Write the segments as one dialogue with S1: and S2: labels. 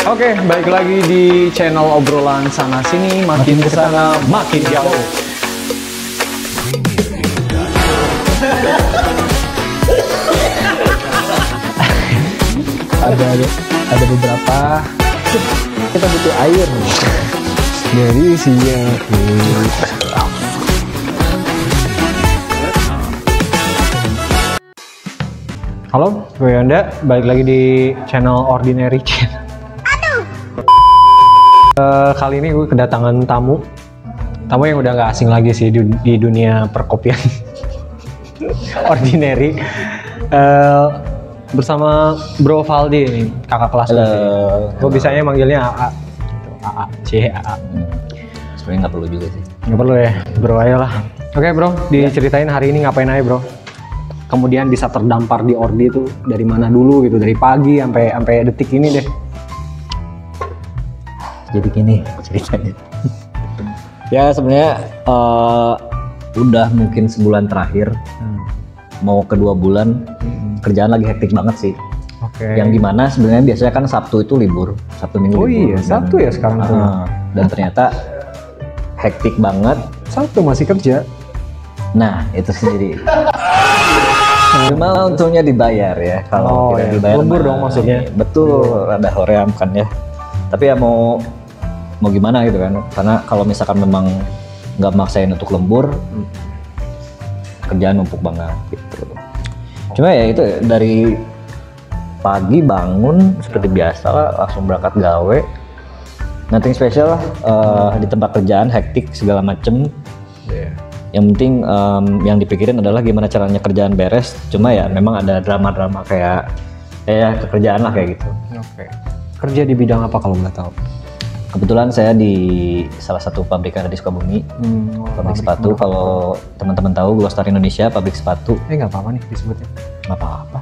S1: Oke, balik lagi di channel obrolan sana sini, makin kesana makin jauh.
S2: ada beberapa kita butuh air dari isinya.
S1: Halo, gue Yonda, balik lagi di channel Ordinary Channel. Kali ini gue kedatangan tamu yang udah gak asing lagi sih di dunia perkopian. Ordinary. Bersama Bro Valdi nih, kakak kelas gue. Gue bisanya manggilnya AA. AA, AA.
S2: Sebenarnya nggak perlu juga sih.
S1: Nggak perlu ya, Bro aja lah. Oke Bro, diceritain hari ini ngapain aja Bro? Kemudian bisa terdampar di Ordi itu dari mana dulu gitu, dari pagi sampai detik ini deh.
S2: Jadi gini ceritanya. Ya sebenarnya udah mungkin sebulan terakhir, mau ke 2 bulan. Kerjaan lagi hektik banget sih.
S1: Oke.
S2: Yang dimana sebenarnya biasanya kan Sabtu itu libur, Sabtu Minggu libur.
S1: Oh iya, Sabtu ya sekarang tuh.
S2: Dan ternyata hektik banget.
S1: Sabtu masih kerja.
S2: Nah itu sendiri. Cuma untungnya dibayar ya. Kalau tidak dibayar
S1: lembur dong maksudnya.
S2: Betul, ada hoream kan ya. Tapi ya mau gimana gitu kan. Karena kalau misalkan memang nggak maksain untuk lembur, kerjaan numpuk banget gitu. Cuma ya itu dari pagi bangun seperti biasa lah, langsung berangkat gawe. Nothing special lah, di tempat kerjaan hektik segala macem. Yang penting yang dipikirin adalah gimana caranya kerjaan beres. Cuma ya memang ada drama-drama kayak kerjaan lah kayak gitu.
S1: Oke. Kerja di bidang apa kalau boleh tahu?
S2: Kebetulan saya di salah satu pabrikan di Sukabumi, pabrik sepatu. Kalau teman-teman tahu Glostar Indonesia, pabrik sepatu.
S1: Nggak apa-apa nih disebutnya.
S2: Nggak apa-apa.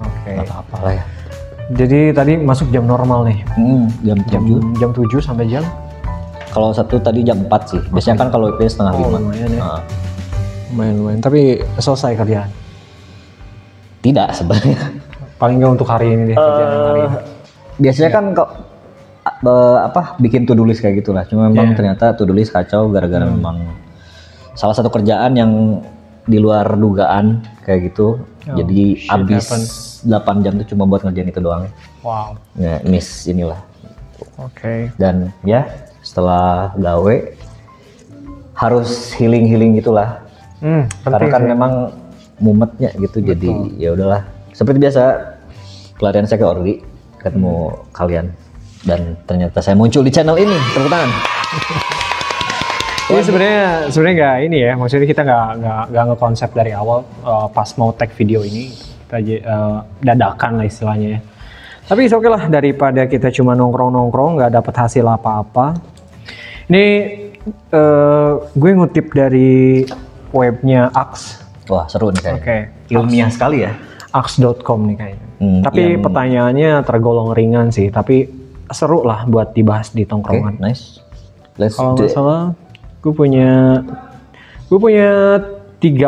S1: Oke.
S2: Nggak apa-apa lah ya.
S1: Jadi tadi masuk jam normal nih.
S2: Jam
S1: 7 sampai jam?
S2: Kalau satu tadi jam 4 sih. Biasanya kan kalau IP setengah 5.
S1: Lumayan ya. Lumayan. Tapi selesai kerjaan?
S2: Tidak sebenarnya.
S1: Paling nggak untuk hari ini deh kerjaan hari ini.
S2: Biasanya kan bikin to do list kayak gitulah. Cuma memang ternyata to do list kacau gara-gara memang salah satu kerjaan yang di luar dugaan kayak gitu. Jadi habis 8 jam tuh cuma buat ngerjain itu doang.
S1: Wow.
S2: Ya, miss inilah.
S1: Oke.
S2: Dan ya setelah gawe harus healing gitulah. Karena kan memang mumetnya gitu. Betul. Jadi ya udahlah. Seperti biasa pelarian saya ke Ordi, ketemu kalian. Dan ternyata saya muncul di channel ini, tepuk tangan.
S1: Ini sebenarnya nggak ini ya, maksudnya kita nggak ngekonsep dari awal pas mau tag video ini kita dadakan lah istilahnya ya. Tapi oke lah, daripada kita cuma nongkrong nggak dapat hasil apa-apa. Ini gue ngutip dari webnya Ax.
S2: Wah seru nih kayaknya.
S1: Oke.
S2: Ilmiah sekali ya.
S1: Ax.com nih kayaknya. Tapi pertanyaannya tergolong ringan sih, tapi seru lah buat dibahas di tongkrongan.
S2: Okay, nice. Let's
S1: kalau
S2: do
S1: nggak salah, gue punya 30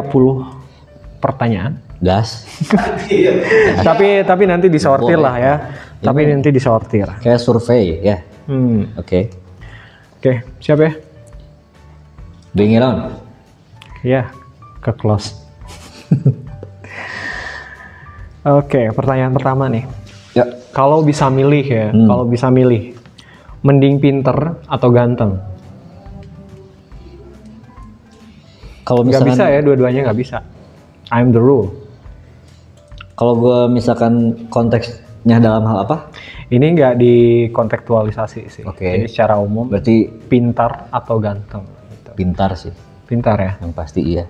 S1: pertanyaan.
S2: Gas.
S1: tapi nanti disortir lah ya. Tapi nanti disortir.
S2: Kayak survei ya. Oke,
S1: siap ya?
S2: Bring it on.
S1: Ya, ke close. Oke, pertanyaan pertama nih.
S2: Ya.
S1: Kalau bisa milih ya, mending pinter atau ganteng?
S2: Kalau misalkan
S1: nggak bisa ya, dua-duanya nggak bisa. I'm the rule.
S2: Kalau gue misalkan konteksnya dalam hal apa?
S1: Ini nggak dikontekstualisasi sih.
S2: Oke.
S1: Jadi secara umum.
S2: Berarti
S1: pintar atau ganteng? Gitu.
S2: Pintar sih.
S1: Pintar ya.
S2: Yang pasti iya.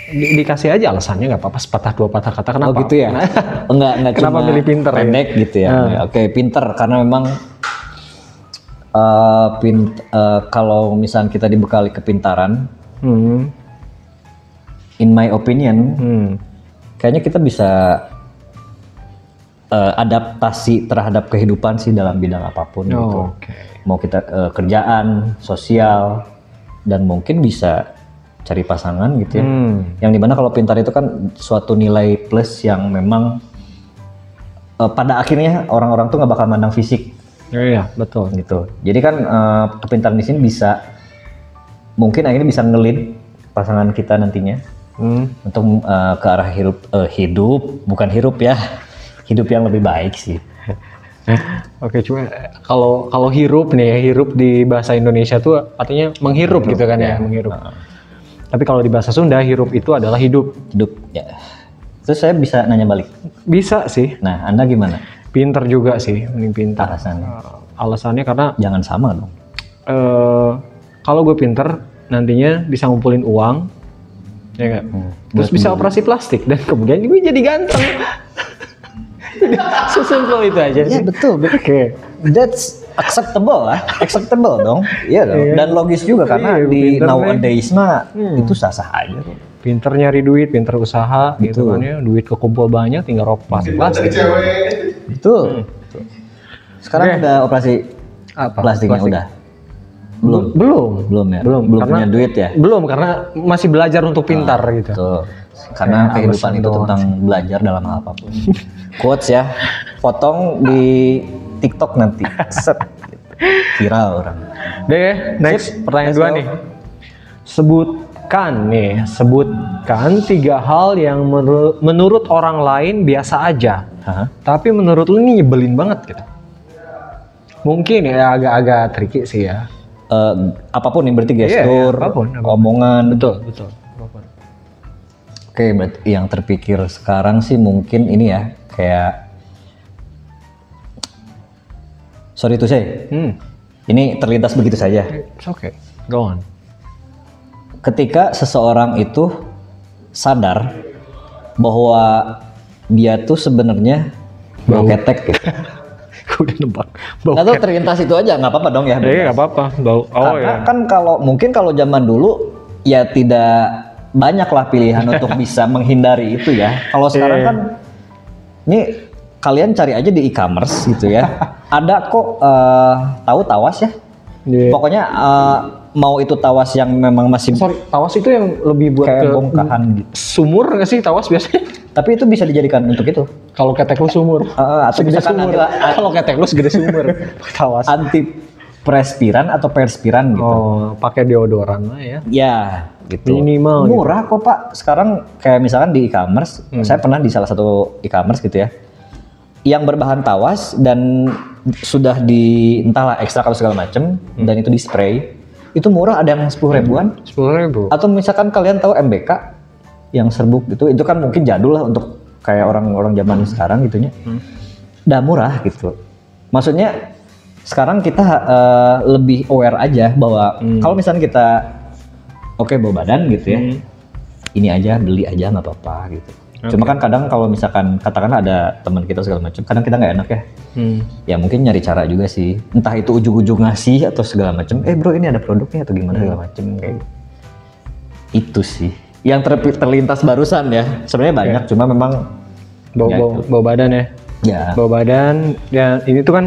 S1: Dikasih aja alasannya, nggak apa-apa, sepatah dua patah kata. Kenapa?
S2: Oh gitu ya? Enggak
S1: kenapa
S2: cuma
S1: milih pinter
S2: pendek
S1: ya?
S2: gitu ya? Oke, pinter karena memang kalau misalnya kita dibekali kepintaran, in my opinion, kayaknya kita bisa adaptasi terhadap kehidupan sih dalam bidang apapun gitu. Mau kita kerjaan, sosial, dan mungkin bisa cari pasangan gitu ya. Yang dimana kalau pintar itu kan suatu nilai plus yang memang pada akhirnya orang-orang tuh nggak bakal mandang fisik
S1: Iya, betul.
S2: gitu. Jadi kan kepintaran di sini bisa mungkin akhirnya bisa ngelit pasangan kita nantinya untuk ke arah hidup bukan hirup ya, hidup yang lebih baik sih.
S1: Oke, cuma kalau hirup nih, hirup di bahasa Indonesia tuh artinya menghirup gitu kan ya, menghirup. Tapi kalau di bahasa Sunda, hirup itu adalah hidup.
S2: Hidup ya. Terus saya bisa nanya balik.
S1: Bisa sih,
S2: Nah, Anda gimana?
S1: pinter juga sih, mending pinter.
S2: Alasannya?
S1: Alasannya karena
S2: Jangan sama dong.
S1: kalau gue pinter, nantinya bisa ngumpulin uang, ya nggak? Terus bisa operasi plastik dan kemudian gue jadi ganteng. Sesimpel itu aja
S2: Ya
S1: sih.
S2: betul.
S1: Oke.
S2: That's acceptable lah, acceptable dong. Iya dong.
S1: Iya.
S2: Dan logis juga karena
S1: Iya,
S2: di
S1: pinter
S2: nowadays mah itu sah-sah aja kok.
S1: Pinter nyari duit, pinter usaha, gitu kan ya. Duit kekumpul banyak, tinggal plastik.
S2: Betul. Sekarang
S1: Oke.
S2: udah operasi
S1: Apa?
S2: plastiknya
S1: Plastik.
S2: udah. Belum.
S1: Belum
S2: Ya.
S1: Belum karena
S2: punya duit ya.
S1: Belum karena masih belajar untuk pintar gitu.
S2: Betul. Karena
S1: Kayak
S2: kehidupan
S1: alasan
S2: itu
S1: doang
S2: tentang belajar dalam hal apapun. Quotes ya, potong di TikTok nanti. Set. Viral orang.
S1: Deh, next
S2: Sip,
S1: pertanyaan
S2: let's
S1: dua
S2: go.
S1: nih. Sebutkan 3 hal yang menurut orang lain biasa aja,
S2: Hah?
S1: tapi menurut lu ini nyebelin banget gitu. Mungkin ya agak-agak tricky sih ya.
S2: Apapun yang berarti gestur,
S1: apapun.
S2: omongan.
S1: Betul.
S2: Oke, berarti yang terpikir sekarang sih mungkin ini ya, kayak sorry to say, ini terlintas begitu saja.
S1: It's okay. Go on.
S2: Ketika seseorang itu sadar bahwa dia tuh sebenarnya bau ketek gitu.
S1: Gue udah nebak. Bau
S2: Nggak tahu terlintas itu aja, nggak apa-apa dong ya.
S1: Iya, nggak apa-apa. Bau. Oh
S2: Karena
S1: ya.
S2: kan mungkin kalau zaman dulu ya tidak banyaklah pilihan untuk bisa menghindari itu ya. Kalau sekarang kan ini kalian cari aja di e-commerce gitu ya. Ada kok tahu tawas ya.
S1: Iya.
S2: Pokoknya mau itu tawas yang memang masih
S1: Sorry, tawas itu yang lebih buat
S2: kayak
S1: ke
S2: bongkahan gitu.
S1: sumur nggak sih tawas biasanya?
S2: Tapi itu bisa dijadikan untuk itu.
S1: Kalau ketek lu sumur.
S2: Atau
S1: Segede
S2: misalkan
S1: sumur.
S2: nanti
S1: Kalau ketek lu segede sumur. Tawas.
S2: antiperspiran atau perspiran gitu.
S1: Oh, pakai deodoran lah ya.
S2: Ya, gitu.
S1: Minimal gitu.
S2: Murah kok Pak. Sekarang kayak misalkan di e-commerce, saya pernah di salah satu e-commerce gitu ya, yang berbahan tawas dan sudah di entahlah ekstra kalau segala macem dan itu di spray, itu murah, ada yang 10 ribuan.
S1: 10.000.
S2: Atau misalkan kalian tahu MBK yang serbuk itu kan mungkin jadul lah untuk kayak orang-orang zaman sekarang gitunya. Udah murah gitu. Maksudnya sekarang kita lebih aware aja bahwa kalau misalnya kita bawa badan gitu ya, ini aja beli aja nggak apa-apa gitu. Cuma kan kadang kalau misalkan katakanlah ada teman kita segala macam, kadang kita nggak enak ya. Ya mungkin nyari cara juga sih. Entah itu ujung-ujung ngasih atau segala macam. Bro ini ada produknya atau gimana segala macam kayak. Itu sih. Yang terlintas barusan ya. Sebenarnya banyak, cuma memang
S1: Bau badan ya.
S2: ya.
S1: Bau badan dan ini tuh kan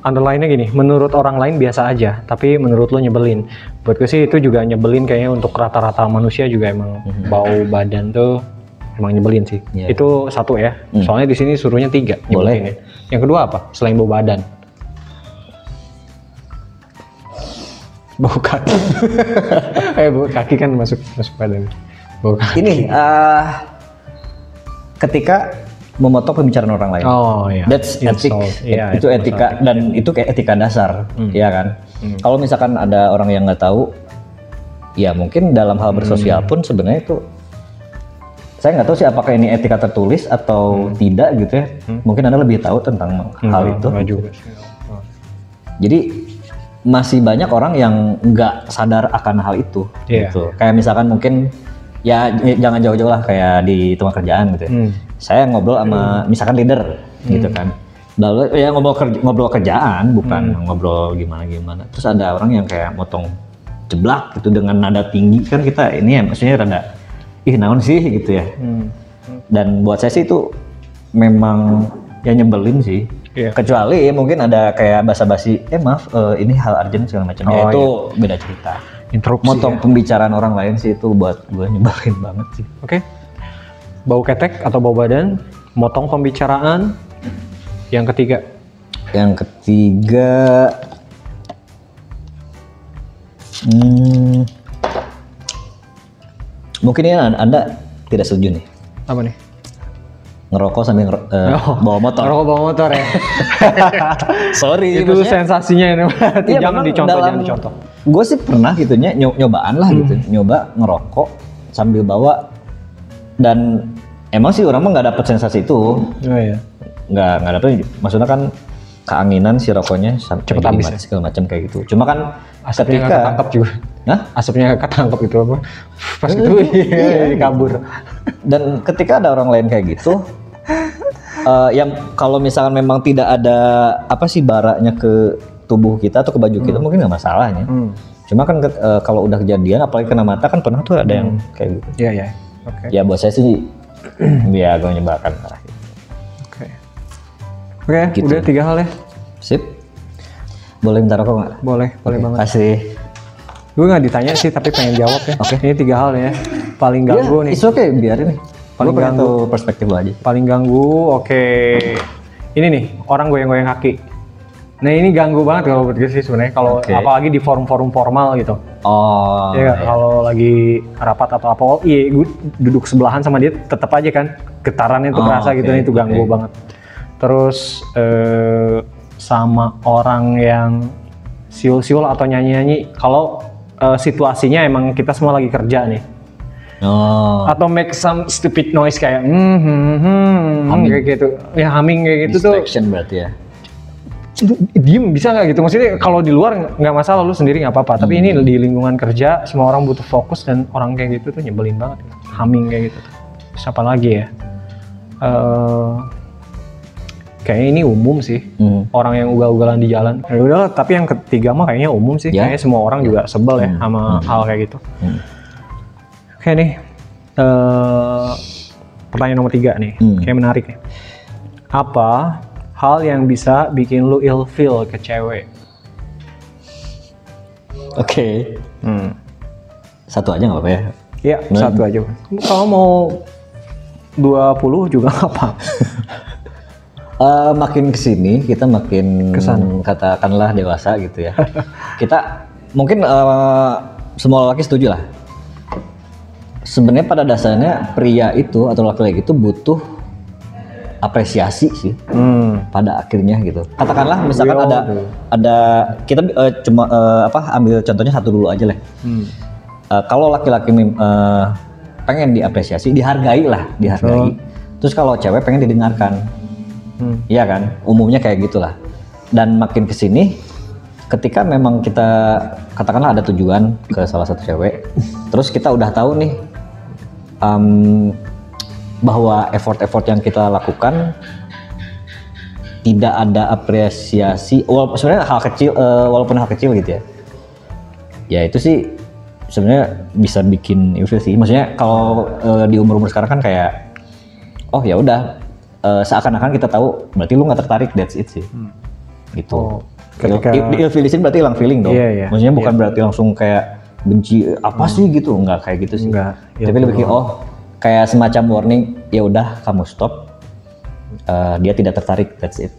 S1: underline-nya gini, menurut orang lain biasa aja, tapi menurut lo nyebelin. Buat gue sih itu juga nyebelin kayaknya untuk rata-rata manusia juga emang bau badan tuh emang nyebelin sih.
S2: Iya.
S1: Itu satu ya. Soalnya di sini suruhnya 3
S2: Boleh.
S1: nyebelinnya. Yang kedua apa? Selain bau badan. Bau kaki. Bau kaki kan masuk badan. Bau kaki.
S2: Ini ketika memotong pembicaraan orang lain.
S1: Oh iya.
S2: That's etik.
S1: Iya,
S2: itu etika dan itu kayak etika dasar, ya kan. Kalau misalkan ada orang yang nggak tahu, ya mungkin dalam hal bersosial pun sebenarnya itu saya nggak tahu sih apakah ini etika tertulis atau tidak gitu ya. Mungkin Anda lebih tahu tentang hal itu.
S1: Enggak juga sih.
S2: Jadi masih banyak orang yang nggak sadar akan hal itu.
S1: Iya.
S2: Gitu. Kayak misalkan mungkin ya jangan jauh-jauh lah kayak di tempat kerjaan gitu ya. Saya ngobrol sama misalkan leader gitu kan. Lalu ya ngobrol kerjaan bukan ngobrol gimana. Terus ada orang yang kayak motong jeblak gitu dengan nada tinggi kan kita ini ya maksudnya rada naon sih gitu ya. Dan buat saya sih itu memang ya nyebelin sih.
S1: Iya.
S2: Kecuali mungkin ada kayak basa-basi, maaf ini hal urgent segala macam.
S1: Oh,
S2: itu beda cerita.
S1: Interupsi.
S2: Motong pembicaraan orang lain sih itu buat gue nyebelin banget sih.
S1: Oke. Bau ketek atau bau badan, motong pembicaraan, Yang ketiga.
S2: Yang ketiga, mungkin ini Anda tidak setuju nih.
S1: Apa nih?
S2: Ngerokok sambil bawa motor.
S1: Ngerokok bawa motor ya.
S2: Sorry,
S1: Itu sensasinya ini.
S2: Iya,
S1: Jangan dicontoh, jangan dicontoh.
S2: Gue sih pernah gitunya nyobaan lah gitu, nyoba ngerokok sambil bawa, dan emang sih orang mah nggak dapet sensasi itu.
S1: Oh iya.
S2: Nggak dapet, maksudnya kan keanginan si rokoknya
S1: Cepet habis ya?
S2: segala macam kayak gitu. Cuma kan
S1: Asapnya nggak
S2: ketika
S1: ketangkap juga.
S2: Hah?
S1: Asapnya nggak ketangkap itu apa? Pas itu kabur.
S2: Dan ketika ada orang lain kayak gitu, yang kalau misalkan memang tidak ada apa sih baraknya ke tubuh kita atau ke baju kita, mungkin nggak masalahnya. Cuma kan kalau udah kejadian, apalagi kena mata kan pernah tuh ada yang kayak gitu.
S1: Iya iya. Oke.
S2: Ya buat saya sih, ya gue menyebalkan lah.
S1: Oke,
S2: Gitu.
S1: udah 3 hal ya.
S2: Sip. Boleh minta rokok nggak?
S1: Boleh banget.
S2: Kasih.
S1: Gue nggak ditanya sih, tapi pengen jawab ya.
S2: Oke.
S1: Ini 3 hal ya. Paling ganggu nih.
S2: It's okay, biarin nih.
S1: Paling
S2: Gua pengen
S1: ganggu.
S2: tahu perspektif lo aja.
S1: Paling ganggu, oke. Ini nih, orang goyang-goyang kaki. Nah ini ganggu banget kalau buat gue sih sebenarnya. Kalau
S2: Oke.
S1: apalagi di forum-forum formal gitu.
S2: Oh.
S1: Ya kalau lagi rapat atau apa, iya gue duduk sebelahan sama dia, tetap aja kan getarannya tuh kerasa
S2: oke,
S1: gitu, itu ganggu
S2: oke.
S1: banget. Terus sama orang yang siul-siul atau nyanyi-nyanyi, kalau situasinya emang kita semua lagi kerja nih,
S2: Oh.
S1: atau make some stupid noise kayak kayak gitu, ya humming kayak gitu tuh.
S2: Distraction berarti ya.
S1: Diem bisa nggak gitu, maksudnya kalau di luar nggak masalah, lu sendiri nggak apa-apa, tapi ini di lingkungan kerja semua orang butuh fokus, dan orang kayak gitu tuh nyebelin banget, humming kayak gitu. Terus apa lagi ya, kayaknya ini umum sih, orang yang ugal-ugalan di jalan. Ya udahlah, tapi yang ketiga mah kayaknya umum sih,
S2: Ya.
S1: kayaknya semua orang juga sebel ya sama hal kayak gitu. Oke nih, pertanyaan nomor 3 nih, kayak menarik nih. Apa hal yang bisa bikin lu ilfeel ke cewek?
S2: Oke. Satu aja nggak apa-apa ya?
S1: Iya, satu aja. Kalau mau 20 juga nggak apa.
S2: Makin kesini kita makin
S1: Kesana.
S2: katakanlah dewasa gitu ya. Kita mungkin semua laki setuju lah. Sebenarnya pada dasarnya pria itu atau laki-laki itu butuh apresiasi sih pada akhirnya gitu. Katakanlah misalkan ada kita cuma ambil contohnya satu dulu aja lah. Kalau laki-laki pengen diapresiasi, dihargai. Terus kalau cewek pengen didengarkan. Iya kan, umumnya kayak gitulah. Dan makin kesini, ketika memang kita katakanlah ada tujuan ke salah satu cewek, terus kita udah tahu nih bahwa effort yang kita lakukan tidak ada apresiasi, sebenarnya hal kecil, walaupun hal kecil gitu ya. Ya itu sih sebenarnya bisa bikin ilfil sih. Maksudnya kalau di umur sekarang kan kayak, oh ya udah. Seakan-akan kita tahu berarti lu nggak tertarik, that's it sih. Gitu. Ilfil di sini berarti hilang feeling dong.
S1: Iya.
S2: Maksudnya bukan berarti langsung kayak benci apa sih gitu, nggak kayak gitu sih.
S1: Enggak.
S2: Tapi lebih kayak kayak semacam warning, ya udah kamu stop. Dia tidak tertarik, that's it.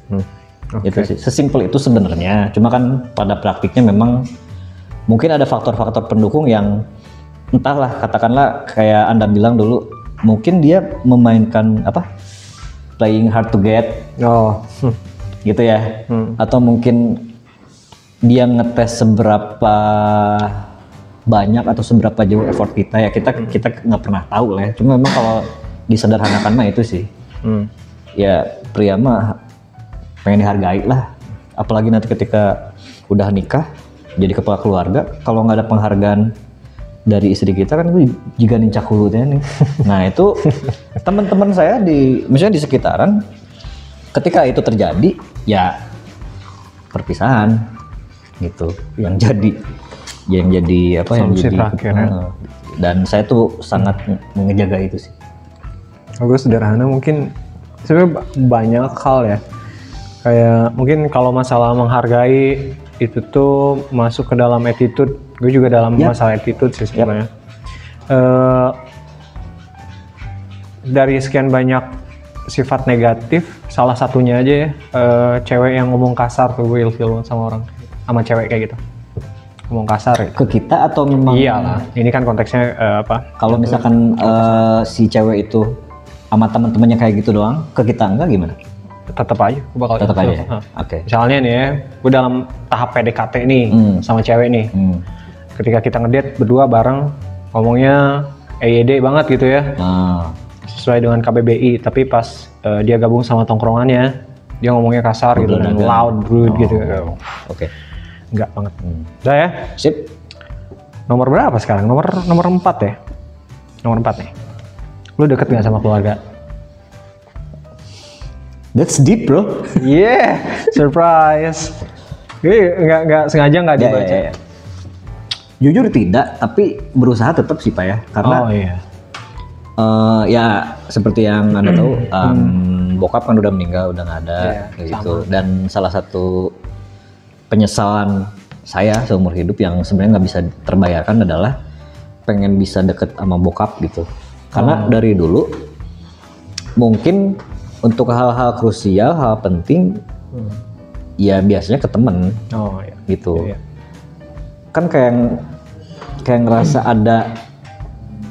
S2: Itu sih. Sesimpel itu sebenarnya. Cuma kan pada praktiknya memang mungkin ada faktor-faktor pendukung yang entahlah, katakanlah kayak Anda bilang dulu, mungkin dia memainkan playing hard to get, gitu ya, atau mungkin dia ngetes seberapa banyak atau seberapa jauh effort kita ya, kita nggak pernah tahu lah ya. Cuma memang kalau disederhanakan mah itu sih, ya pria mah pengen dihargai lah, apalagi nanti ketika udah nikah jadi kepala keluarga, kalau nggak ada penghargaan dari istri kita kan itu juga nincak hulunya nih. Nah itu teman-teman saya misalnya di sekitaran, ketika itu terjadi ya perpisahan gitu yang jadi
S1: Solusi terakhir ya.
S2: Dan saya tuh sangat mengejaga itu sih.
S1: Gue sederhana mungkin, sebenarnya banyak hal ya, kayak mungkin kalau masalah menghargai itu tuh masuk ke dalam attitude. Gue juga dalam masalah attitude sih sebenarnya. Dari sekian banyak sifat negatif salah satunya aja ya, cewek yang ngomong kasar tuh, gue ilfil banget sama orang, sama cewek kayak gitu, ngomong kasar gitu.
S2: Ke kita atau memang?
S1: Iyalah, ini kan konteksnya apa?
S2: Kalau misalkan si cewek itu sama teman-temannya kayak gitu doang, ke kita enggak gimana?
S1: Tetap aja, gue bakal
S2: Tetap
S1: ilfil.
S2: aja ya? Oke.
S1: Misalnya nih ya, gue dalam tahap PDKT nih sama cewek nih. Ketika kita ngedate berdua bareng, ngomongnya EYD banget gitu ya, sesuai dengan KBBI. Tapi pas dia gabung sama tongkrongannya, dia ngomongnya kasar gitu dan loud, rude gitu.
S2: Oke.
S1: Enggak banget. Udah ya.
S2: Sip.
S1: Nomor berapa sekarang? Nomor 4 ya? Nomor 4 nih. Lu deket gak sama keluarga?
S2: That's deep, bro.
S1: Yeah, surprise. Nggak sengaja nggak dibaca.
S2: Ya. Jujur tidak, tapi berusaha tetap sih Pak ya. Karena ya seperti yang Anda tahu, bokap kan udah meninggal, udah nggak ada gitu. Dan salah satu penyesalan saya seumur hidup yang sebenarnya nggak bisa terbayarkan adalah pengen bisa deket sama bokap gitu. Karena dari dulu mungkin untuk hal-hal krusial, hal penting, ya biasanya ke temen, gitu. Kan kayak ngerasa ada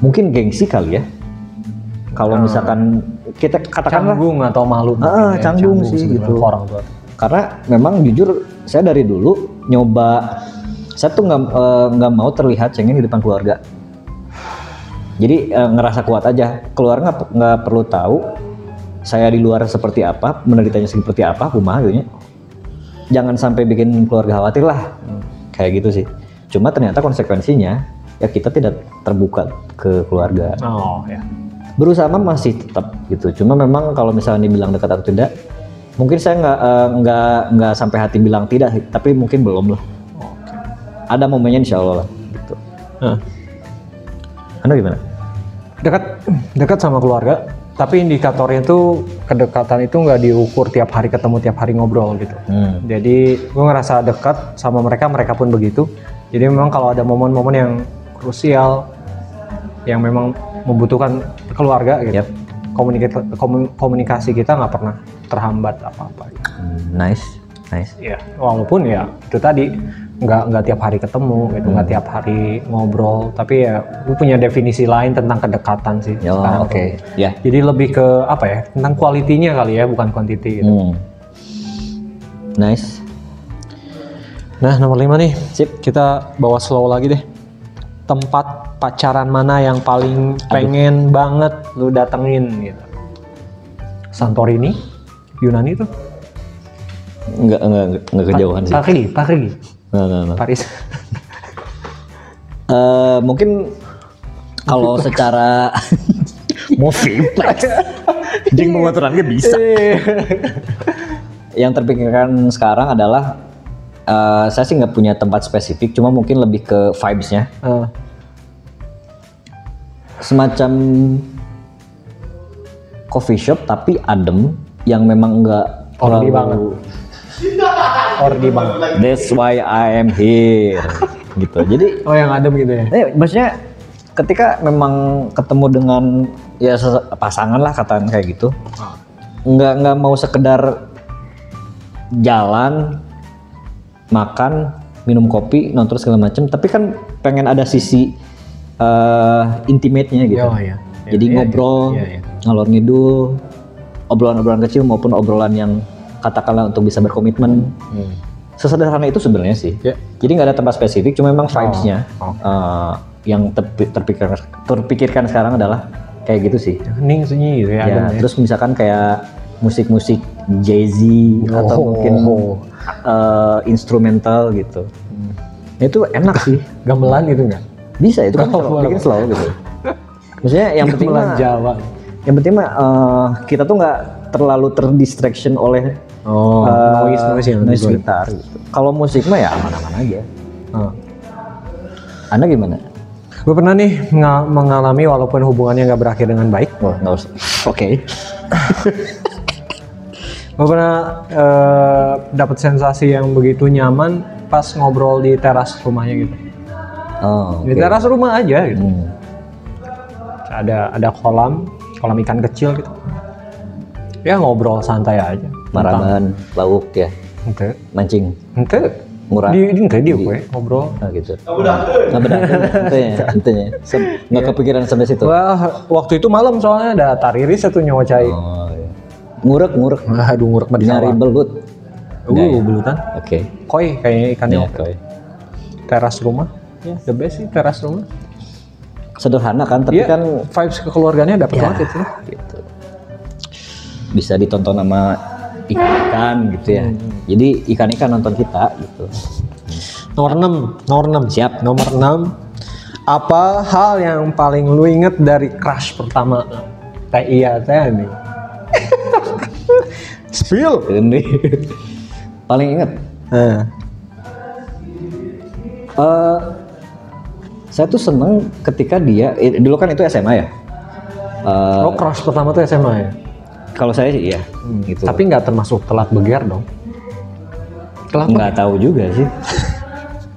S2: mungkin gengsi kali ya. Kalau misalkan kita katakanlah
S1: canggung atau malu,
S2: canggung sih gitu.
S1: Orang tua.
S2: Karena memang jujur saya dari dulu nyoba, saya tuh nggak mau terlihat cengeng di depan keluarga. Jadi ngerasa kuat aja, keluarga nggak perlu tahu saya di luar seperti apa, menderitanya seperti apa, kumaha gitu. Jangan sampai bikin keluarga khawatir lah, kayak gitu sih. Cuma ternyata konsekuensinya ya kita tidak terbuka ke keluarga. Berusaha masih tetap gitu. Cuma memang kalau misalnya dibilang dekat atau tidak, mungkin saya nggak sampai hati bilang tidak, tapi mungkin belum lah. Ada momennya insya Allah lah. Gitu. Anda gimana?
S1: Dekat sama keluarga, tapi indikatornya tuh kedekatan itu nggak diukur tiap hari ketemu, tiap hari ngobrol gitu. Jadi gue ngerasa dekat sama mereka, mereka pun begitu. Jadi memang kalau ada momen-momen yang krusial, yang memang membutuhkan keluarga gitu, komunikasi kita nggak pernah terhambat apa-apa. Gitu.
S2: Nice.
S1: Ya, walaupun ya itu tadi nggak tiap hari ketemu gitu, nggak tiap hari ngobrol, tapi ya gue punya definisi lain tentang kedekatan sih.
S2: Oke. Ya.
S1: Jadi lebih ke apa ya, tentang kualitinya kali ya, bukan quantity gitu.
S2: Nice.
S1: Nah, nomor 5 nih.
S2: Sip.
S1: Kita bawa slow lagi deh. Tempat pacaran mana yang paling pengen banget lu datengin gitu? Santorini, Yunani tuh?
S2: Enggak kejauhan sih.
S1: Paris.
S2: Nggak.
S1: Paris.
S2: Mungkin kalau secara movie flex, jeng pengaturannya bisa. Yang terpikirkan sekarang adalah saya sih nggak punya tempat spesifik, cuma mungkin lebih ke vibes-nya. Semacam coffee shop tapi adem, yang memang nggak
S1: Ordi banget.
S2: That's why I am here. Gitu. Jadi
S1: yang adem gitu ya.
S2: Maksudnya ketika memang ketemu dengan ya pasangan lah, kataan kayak gitu. Nggak mau sekedar jalan, makan, minum kopi, nonton segala macam, tapi kan pengen ada sisi intimate-nya gitu. Jadi ngobrol, ngalor ngidul, obrolan-obrolan kecil maupun obrolan yang katakanlah untuk bisa berkomitmen. Sesederhana itu sebenarnya sih. Jadi nggak ada tempat spesifik, cuma memang vibes-nya yang terpikirkan sekarang adalah kayak gitu sih.
S1: Hening sunyi gitu ya.
S2: Terus misalkan kayak musik-musik Jay-Z atau mungkin instrumental gitu. Itu enak sih.
S1: Gamelan gitu nggak?
S2: Bisa, itu kan bikin slow gitu. Maksudnya yang penting mah
S1: Jawa.
S2: Yang penting mah kita tuh nggak terlalu terdistraction oleh noise gitar gitu. Kalau musik mah ya aman-aman aja. Anda gimana?
S1: Gue pernah nih mengalami, walaupun hubungannya nggak berakhir dengan baik.
S2: Nggak usah. Oke.
S1: Gue pernah dapat sensasi yang begitu nyaman pas ngobrol di teras rumahnya gitu. Di teras rumah aja gitu. Ada kolam ikan kecil gitu. Ya ngobrol santai aja.
S2: Maraban, lauk ya,
S1: Ente.
S2: mancing, murah.
S1: Ente dia gue ngobrol.
S2: Nah gitu. Nggak benar, intinya. Nggak kepikiran sampai situ.
S1: Wah, waktu itu malam soalnya ada tariris satu nyawa cai.
S2: Oh, iya. Ngurek.
S1: Aduh, ngurek mah di
S2: Nyari
S1: sawah.
S2: belut.
S1: Belutan.
S2: Oke.
S1: Koi kayaknya ikannya.
S2: Ya, koi.
S1: Teras rumah. Ya, the best sih teras rumah.
S2: Sederhana kan, tapi
S1: Iya,
S2: kan
S1: vibes kekeluarganya dapet
S2: ya,
S1: banget itu.
S2: gitu. Bisa ditonton sama ikan gitu ya. Jadi ikan-ikan nonton kita gitu.
S1: Nomor 6.
S2: Siap.
S1: Nomor 6. Apa hal yang paling lu inget dari crush pertama? Teh iya teh nih. Spill.
S2: Ini paling inget. Saya tuh seneng ketika dia dulu kan itu SMA ya.
S1: Oh, crush pertama tuh SMA ya?
S2: Kalau saya sih iya, gitu.
S1: Tapi nggak termasuk telat beger dong? Telat
S2: Nggak tahu juga sih.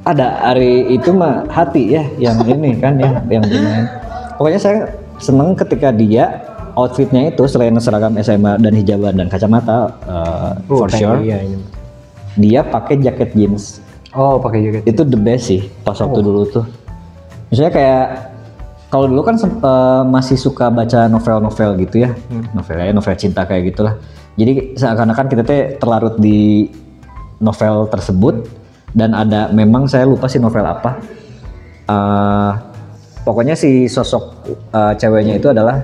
S2: Ada hari itu mah hati ya yang ini kan ya yang bermain. Pokoknya saya seneng ketika dia outfitnya itu selain seragam SMA dan hijaban dan kacamata for sure.
S1: Iya, ini.
S2: Dia pakai jaket jeans.
S1: Oh, pakai jaket.
S2: Itu the best sih pas waktu dulu tuh. Misalnya kayak kalau dulu kan masih suka baca novel-novel gitu ya, novel cinta kayak gitulah. Jadi seakan-akan kita teh terlarut di novel tersebut dan ada memang saya lupa sih novel apa. Pokoknya si sosok ceweknya itu adalah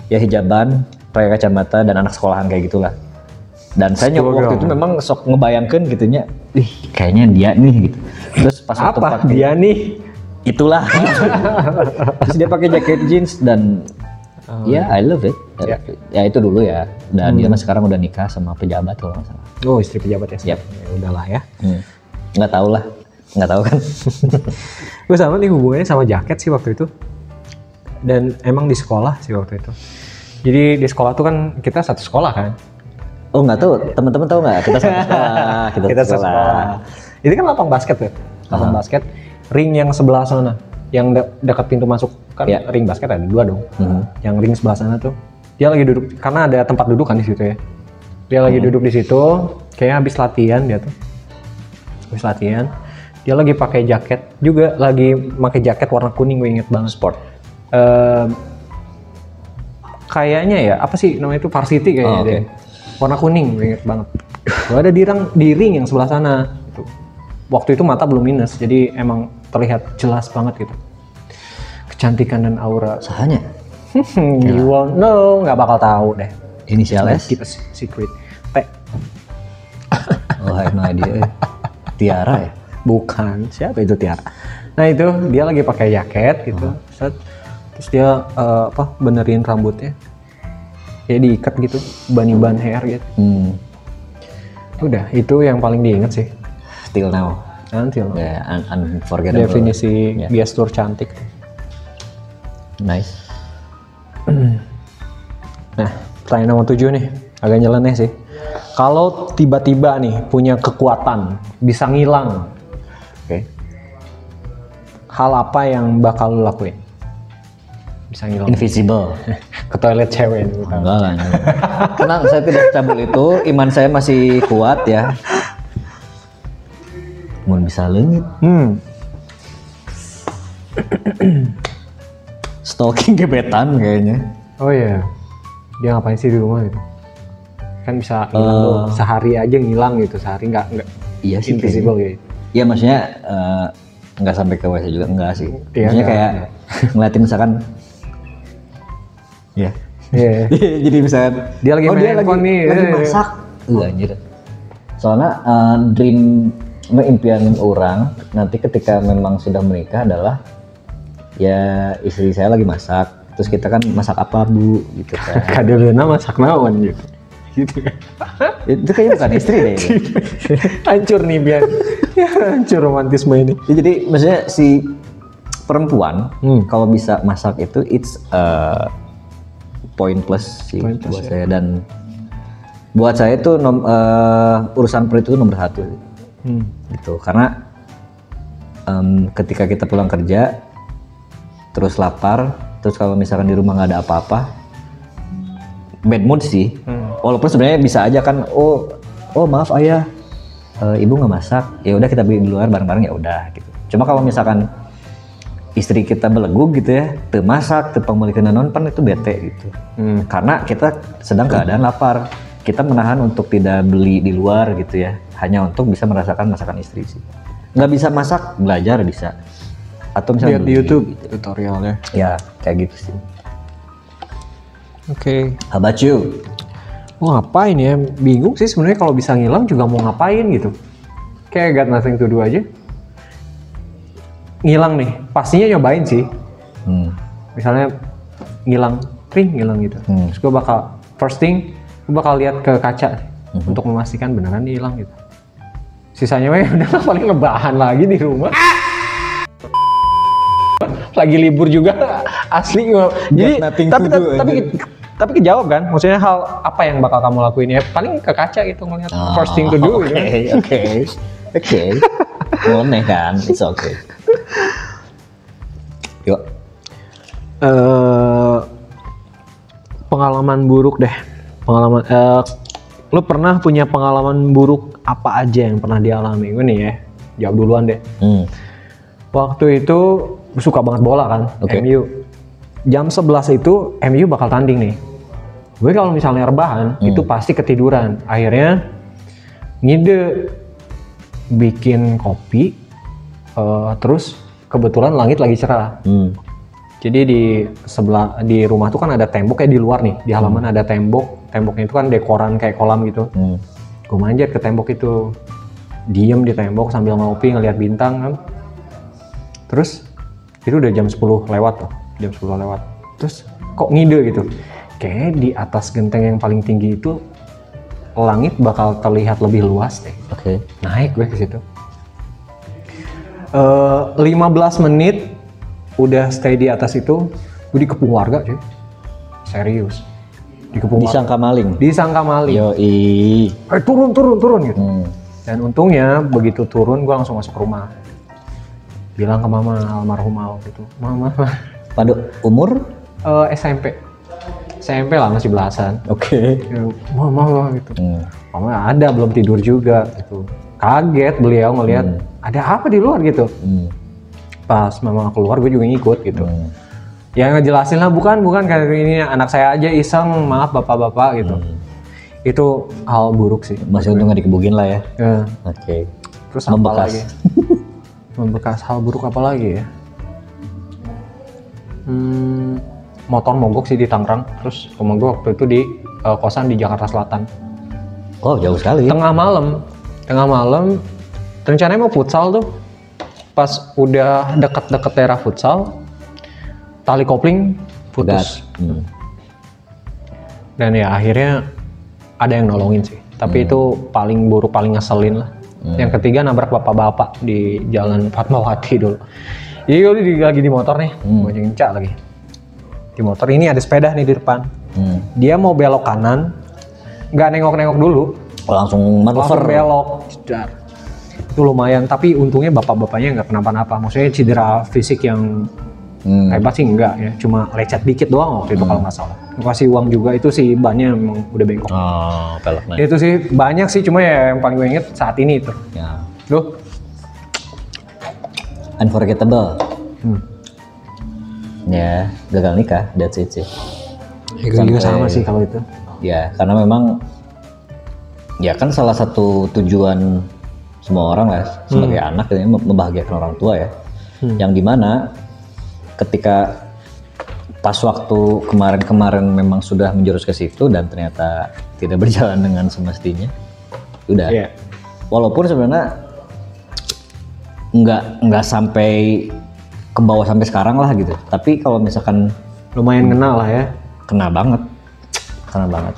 S2: ya hijaban, pakai kacamata dan anak sekolahan kayak gitulah. Dan saya waktu itu memang sok ngebayangkan gitunya, kayaknya dia nih gitu. Terus pas waktu
S1: apa
S2: pakai
S1: dia nih?
S2: Itulah. Terus dia pakai jaket jeans dan ya I love it. Ya itu dulu ya. Dan dia mah sekarang udah nikah sama pejabat kalau nggak salah.
S1: Oh, istri pejabat ya?
S2: Yap.
S1: Ya udahlah ya.
S2: Nggak tahu lah, nggak tahu kan.
S1: Gue sama nih hubungannya sama jaket sih waktu itu. Dan emang di sekolah sih waktu itu. Jadi di sekolah tuh kan kita satu sekolah kan.
S2: Oh nggak tahu, teman-teman tahu nggak? Kita satu sekolah.
S1: Kita satu sekolah. Ini kan lapang basket ya. Lapang basket. Ring yang sebelah sana, yang dekat pintu masuk kan ring basket ada 2 dong. Yang ring sebelah sana tuh, dia lagi duduk karena ada tempat duduk kan di situ ya. Dia lagi duduk di situ, kayaknya habis latihan dia tuh. Habis latihan, dia lagi pakai jaket juga, lagi pakai jaket warna kuning, gue inget banget.
S2: Sport.
S1: Kayaknya ya, apa sih namanya itu varsity kayaknya deh. Warna kuning, gue inget banget. Gue ada di ring yang sebelah sana. Gitu. Waktu itu mata belum minus, jadi emang terlihat jelas banget gitu. Kecantikan dan aura.
S2: Sahanya?
S1: You won't know, nggak bakal tahu deh.
S2: Inisial S?
S1: Keep a secret. T.
S2: Oh, I have no idea. Tiara ya?
S1: Bukan, siapa itu Tiara? Nah itu dia lagi pakai jaket gitu, set. Terus dia benerin rambutnya, ya diikat gitu, ban hair gitu. Udah, itu yang paling diinget sih.
S2: Till now.
S1: Until now.
S2: Ya, unforgettable.
S1: Definisi gestur cantik.
S2: Nice.
S1: Nah, pertanyaan nomor 7 nih, agak nyeleneh sih. Kalau tiba-tiba nih punya kekuatan, bisa ngilang.
S2: Oke.
S1: Hal apa yang bakal lu lakuin? Bisa ngilang.
S2: Invisible.
S1: Ke toilet cewek nih.
S2: Enggak lah. Tenang, saya tidak cabul itu. Iman saya masih kuat ya. Mau bisa leungit. Stalking gebetan kayaknya.
S1: Oh iya. Dia ngapain sih di rumah gitu? Kan bisa ngilang doang. Sehari aja ngilang gitu. Sehari nggak
S2: Iya sih.
S1: invisible gitu.
S2: Iya maksudnya nggak sampai ke WC juga enggak sih.
S1: Iya,
S2: Maksudnya kayak ngeliatin misalkan. Iya.
S1: Iya.
S2: Jadi misalkan
S1: Dia lagi main handphone nih.
S2: Lagi masak. Anjir. Soalnya dream impianin orang nanti ketika memang sudah menikah adalah ya istri saya lagi masak. Terus kita kan masak apa bu gitu kan.
S1: Kadelena masak naon gitu. Gitu kan.
S2: Itu kayaknya bukan istri deh.
S1: Hancur nih biar. Ya, hancur romantisme ini.
S2: Ya, jadi maksudnya si perempuan kalau bisa masak itu it's point plus sih
S1: Point plus,
S2: buat saya. Dan buat saya itu urusan perut itu nomor 1 gitu. Karena ketika kita pulang kerja terus lapar, terus kalau misalkan di rumah nggak ada apa-apa, bad mood sih. Walaupun sebenarnya bisa aja kan, oh maaf ayah, ibu nggak masak, ya udah kita beli di luar bareng-bareng ya udah gitu. Cuma kalau misalkan istri kita belegug gitu ya, teu masak, teu pamulikeun naon pan itu bete gitu. Karena kita sedang keadaan lapar. Kita menahan untuk tidak beli di luar gitu ya, hanya untuk bisa merasakan masakan istri sih. Nggak bisa masak, belajar bisa. Atau misalnya
S1: Lihat di YouTube tutorialnya.
S2: Ya, kayak gitu sih.
S1: Oke.
S2: How about you?
S1: Mau ngapain ya? Bingung sih sebenarnya kalau bisa ngilang juga mau ngapain gitu. Kayak got nothing to do aja. Ngilang nih, pastinya nyobain sih. Misalnya ngilang gitu. Terus gue bakal first thing, gue bakal lihat ke kaca untuk memastikan beneran dia hilang gitu. Sisanya mah udah paling lebahan lagi di rumah. Lagi libur juga asli. Jadi tapi kejawab kan? Maksudnya hal apa yang bakal kamu lakuin ya? Paling ke kaca gitu ngeliat first thing to do gitu.
S2: Oke. Boleh kan? It's okay. Yuk.
S1: Pengalaman buruk deh. Lu pernah punya pengalaman buruk apa aja yang pernah dialami? Gue nih ya, jawab duluan deh. Waktu itu suka banget bola kan, MU. Jam 11 itu MU bakal tanding nih. Gue kalau misalnya rebahan, itu pasti ketiduran. Akhirnya ngide bikin kopi, terus kebetulan langit lagi cerah. Jadi di rumah tuh kan ada tembok kayak di luar nih, di halaman ada tembok. Temboknya itu kan dekoran kayak kolam gitu. Gue manjat ke tembok itu, diem di tembok sambil ngopi ngeliat bintang kan. Terus itu udah jam 10 lewat tuh, jam 10 lewat. Terus kok ngide gitu, kayak di atas genteng yang paling tinggi itu langit bakal terlihat lebih luas deh. Naik gue ke situ. 15 menit udah stay di atas itu, gue dikepung warga cuy. Serius.
S2: Disangka maling.
S1: Yoi. Turun gitu. Dan untungnya begitu turun gue langsung masuk ke rumah. Bilang ke mama almarhumah gitu. Mama.
S2: Pada umur?
S1: SMP lah masih belasan. Mama gitu. Mama ada belum tidur juga gitu. Kaget beliau ngelihat ada apa di luar gitu. Pas mama keluar gue juga ngikut gitu. Ya ngejelasin lah bukan kayak ini anak saya aja iseng, maaf bapak-bapak gitu. Itu hal buruk sih.
S2: Masih untung nggak dikebukin lah ya.
S1: Terus apa lagi? Membekas hal buruk apa lagi ya? Motor mogok sih di Tangerang. Terus rumah gue waktu itu di kosan di Jakarta Selatan.
S2: Oh jauh sekali.
S1: Tengah malam. Rencananya mau futsal tuh. Pas udah deket-deket daerah futsal, tali kopling putus. Dan ya akhirnya ada yang nolongin sih. Tapi itu paling buruk, paling ngeselin lah. Yang ketiga nabrak bapak-bapak di jalan Fatmawati dulu. Jadi gue lagi di motor nih, mau ngencak lagi. Di motor ini ada sepeda nih di depan. Dia mau belok kanan, nggak nengok-nengok dulu.
S2: Langsung
S1: belok. Jedar. Itu lumayan, tapi untungnya bapak-bapaknya nggak kenapa-napa. Maksudnya cedera fisik yang hebat sih enggak ya, cuma lecet dikit doang waktu itu kalau nggak salah. Kasih uang juga, itu sih bannya emang udah bengkok.
S2: Peleknya.
S1: Itu sih banyak sih, cuma ya yang paling gue inget saat ini itu.
S2: Ya.
S1: Loh?
S2: Unforgettable. Ya, gagal nikah, that's it sih.
S1: Ya, gue juga sama sih kalau itu.
S2: Ya, karena memang ya kan salah satu tujuan semua orang lah sebagai anak ini membahagiakan orang tua ya. Yang dimana ketika pas waktu kemarin memang sudah menjurus ke situ dan ternyata tidak berjalan dengan semestinya, udah. Walaupun sebenarnya nggak sampai ke bawah sampai sekarang lah gitu. Tapi kalau misalkan
S1: lumayan kena lah ya.
S2: Kena banget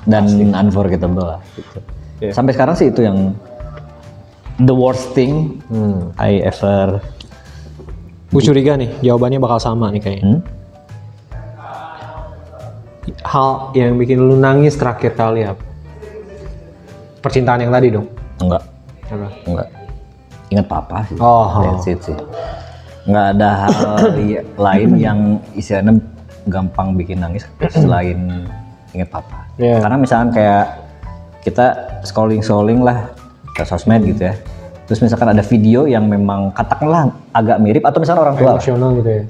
S2: dan pasti. Unforgettable lah gitu. Sampai sekarang sih itu yang the worst thing I ever.
S1: Gue curiga nih jawabannya bakal sama nih kayaknya. Hal yang bikin lu nangis terakhir kali apa? Percintaan yang tadi dong?
S2: Enggak.
S1: Apa?
S2: Enggak. Ingat papa sih. That's it sih. Nggak ada hal lain yang istilahnya gampang bikin nangis selain ingat papa. Karena misalkan kayak kita scrolling lah ke sosmed gitu ya. Terus misalkan ada video yang memang katakanlah agak mirip atau misalkan orang tua
S1: Emosional gitu ya.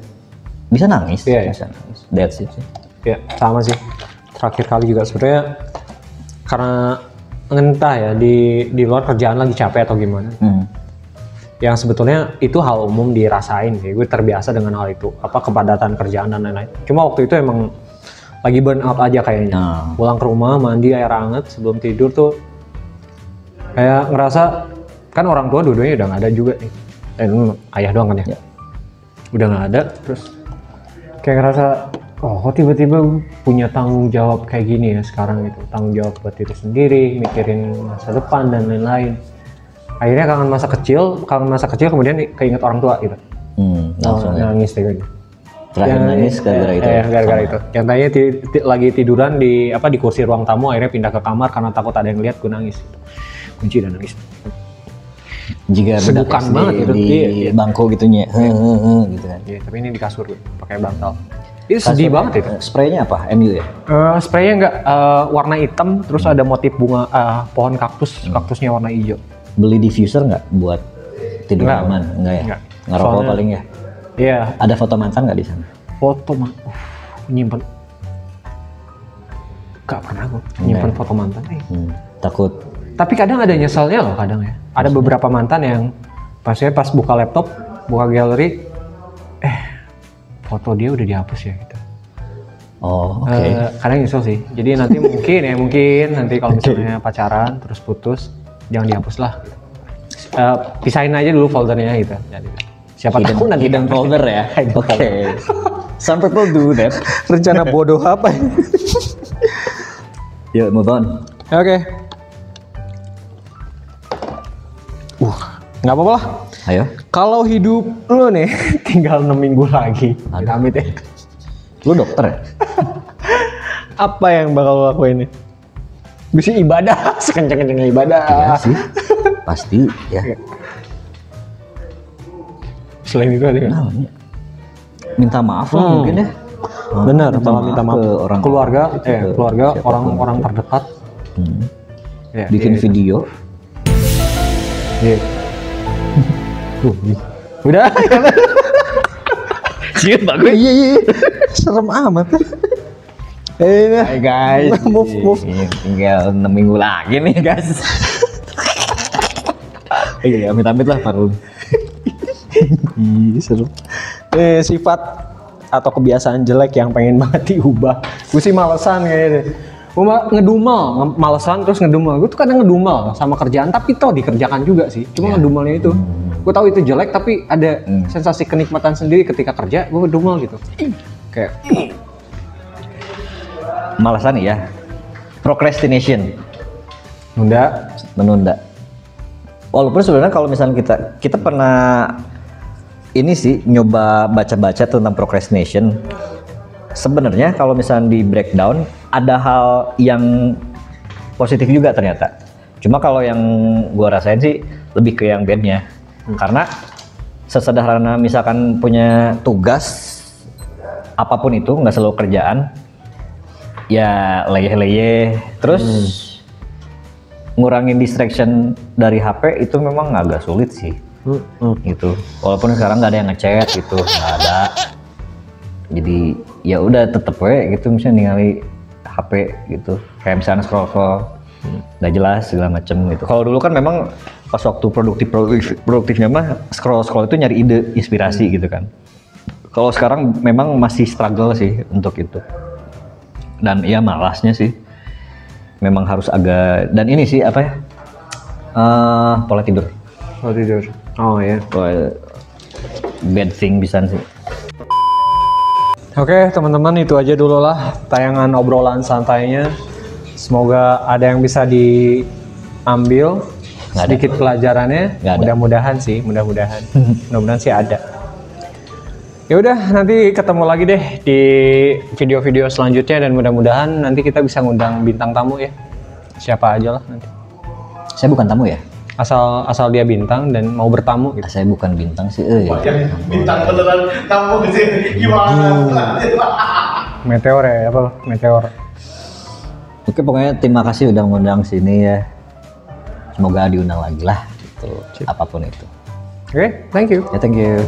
S2: bisa nangis,
S1: Iya,
S2: bisa nangis. That's it sih.
S1: Ya, sama sih. Terakhir kali juga sebenarnya karena entah ya di luar kerjaan lagi capek atau gimana. Yang sebetulnya itu hal umum dirasain sih. Gue terbiasa dengan hal itu. Apa kepadatan kerjaan dan lain-lain. Cuma waktu itu emang lagi burn out aja kayaknya. Pulang ke rumah, mandi air hangat sebelum tidur tuh kayak ngerasa kan orang tua dua-duanya udah nggak ada juga nih. Ayah doang kan ya. Udah nggak ada, terus kayak ngerasa oh kok tiba-tiba punya tanggung jawab kayak gini ya sekarang gitu. Tanggung jawab buat diri sendiri, mikirin masa depan dan lain-lain. Akhirnya kangen masa kecil kemudian keinget orang tua gitu.
S2: Langsung
S1: nangis deh gue.
S2: Terakhir nangis gara-gara itu.
S1: Gara-gara itu. Yang tadinya lagi tiduran di kursi ruang tamu, akhirnya pindah ke kamar karena takut ada yang lihat, gue nangis. Gitu. Kunci dan nangis.
S2: Jika
S1: Sebukan banget itu
S2: di bangku gitunya, gitu kan.
S1: Iya, tapi ini di kasur gue, pakai bantal. Itu sedih banget itu.
S2: Spraynya apa? MU ya?
S1: Spraynya enggak warna hitam, terus ada motif bunga pohon kaktusnya warna hijau.
S2: Beli diffuser nggak buat tidur
S1: Nggak.
S2: aman? Enggak ya?
S1: Nggak.
S2: Ngerokok
S1: Soalnya-
S2: paling ya?
S1: Iya,
S2: Ada foto mantan nggak di sana?
S1: foto nyimpen. Gak pernah gue nyimpen foto mantan.
S2: Takut.
S1: Tapi kadang ada nyeselnya loh kadang ya. Ada beberapa mantan yang pas buka laptop, buka galeri, foto dia udah dihapus ya gitu.
S2: Oh, oke.
S1: Kadang nyesel sih. Jadi nanti mungkin nanti kalau misalnya pacaran terus putus, jangan dihapus lah. Pisahin aja dulu foldernya gitu. Jadi, siapa tahu nanti
S2: Hidden folder ya? Oke. Some people do that.
S1: rencana bodoh apa ya?
S2: Yuk, move on.
S1: Oke. Nggak apa-apa lah.
S2: Ayo.
S1: Kalau hidup lu nih tinggal 6 minggu lagi. Amit ya.
S2: Lu dokter ya?
S1: Apa yang bakal lo lakuin nih? Gue sih ibadah, sekencang-kencangnya ibadah.
S2: Iya sih. Pasti ya.
S1: Selain itu ada nggak?
S2: Namanya. Minta maaf lah mungkin ya.
S1: Benar, bakal minta maaf
S2: ke orang
S1: keluarga,
S2: tua, ke
S1: keluarga,
S2: siapapun
S1: orang-orang
S2: itu.
S1: terdekat. Ya,
S2: Bikin
S1: iya.
S2: video.
S1: Iya. Udah.
S2: Cium bagus.
S1: Iya. Serem amat.
S2: Hai guys.
S1: Move.
S2: Tinggal 6 minggu lagi nih guys. Iya, amit-amit lah Farul.
S1: Serem. Sifat atau kebiasaan jelek yang pengen banget diubah. Gue sih malesan kayaknya. Gue malesan terus ngedumel. Gue tuh kadang ngedumel sama kerjaan, tapi toh dikerjakan juga sih. Cuma ngedumelnya itu. Gue tahu itu jelek, tapi ada sensasi kenikmatan sendiri ketika kerja. Gue ngedumel gitu. Kayak
S2: Malasan ya. Procrastination. Menunda. Walaupun sebenarnya kalau misalnya kita pernah ini sih nyoba baca-baca tentang procrastination. Sebenarnya kalau misalnya di breakdown ada hal yang positif juga ternyata. Cuma kalau yang gua rasain sih lebih ke yang badnya. Karena sesederhana misalkan punya tugas apapun itu, nggak selalu kerjaan, ya leyeh-leyeh, terus ngurangin distraction dari HP itu memang agak sulit sih. Gitu. Walaupun sekarang nggak ada yang ngechat gitu, nggak ada. Jadi ya udah tetep we gitu, misalnya ningali HP gitu, kayak misalnya scroll nggak jelas segala macem gitu. Kalau dulu kan memang pas waktu produktifnya mah scroll itu nyari ide, inspirasi gitu kan. Kalau sekarang memang masih struggle sih untuk itu. Dan ya malasnya sih memang harus agak, dan ini sih apa ya, pola tidur.
S1: Oh ya.
S2: Bad thing bisa sih.
S1: Oke teman-teman, itu aja dulu lah tayangan obrolan santainya. Semoga ada yang bisa diambil sedikit pelajarannya.
S2: Nggak ada.
S1: Mudah-mudahan sih, mudah-mudahan sih ada. Ya udah, nanti ketemu lagi deh di video-video selanjutnya, dan mudah-mudahan nanti kita bisa ngundang bintang tamu ya. Siapa aja lah nanti.
S2: Saya bukan tamu ya?
S1: Asal dia bintang dan mau bertamu gitu.
S2: Saya bukan bintang sih.
S3: Bintang beneran tamu sih gimana?
S1: Meteor ya, apa? Meteor.
S2: Oke, pokoknya terima kasih udah ngundang sini ya. Semoga diundang lagi lah gitu, apapun itu.
S1: Oke, thank you.
S2: Ya, thank you.